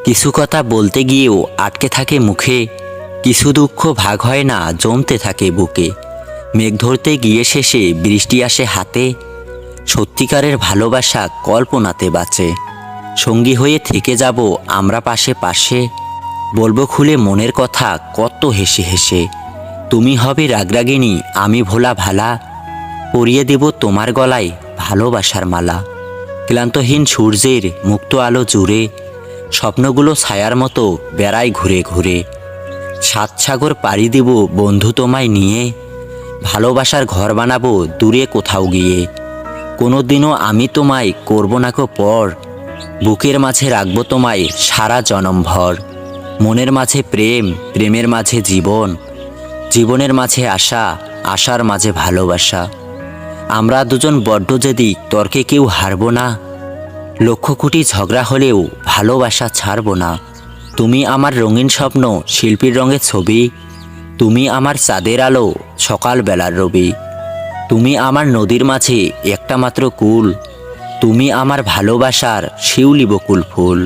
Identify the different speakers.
Speaker 1: কিছু কথা বলতে গিয়েও আটকে থাকে মুখে, কিছু দুঃখ ভাগ হয় না জমতে থাকে বুকে। মেঘ ধরতে গিয়ে শেষে বৃষ্টি আসে হাতে, সত্যিকারের ভালোবাসা কল্পনাতে বাঁচে। সঙ্গী হয়ে থেকে যাব আমরা পাশে পাশে, বলবো খুলে মনের কথা কত হেসে হেসে। তুমি হবে রাগরাগিনী, আমি ভোলা ভালা, পরিয়ে দেব তোমার গলায় ভালোবাসার মালা। ক্লান্তহীন সূর্যের মুক্ত আলো জুড়ে স্বপ্নগুলো ছায়ার মতো বেড়ায় ঘুরে ঘুরে। সাত সাগর পাড়ি দেব বন্ধু তোমায় নিয়ে, ভালোবাসার ঘর বানাবো দূরে কোথাও গিয়ে। কোনোদিনও আমি তোমায় করব না কো পর, বুকের মাঝে রাখবো তোমায় সারা জনমভর। মনের মাঝে প্রেম, প্রেমের মাঝে জীবন, জীবনের মাঝে আশা, আশার মাঝে ভালোবাসা। আমরা দুজন বড্ড জেদি, তর্কে কেউ হারবো না, লক্ষ কোটি ঝগড়া হলেও ভালোবাসা ছাড়বো না। তুমি আমার রঙিন স্বপ্ন, শিল্পীর রঙের ছবি, তুমি আমার চাঁদের আলো, সকালবেলার রবি। তুমি আমার নদীর মাঝে একটা মাত্র কুল, তুমি আমার ভালোবাসার শিউলি বকুল ফুল।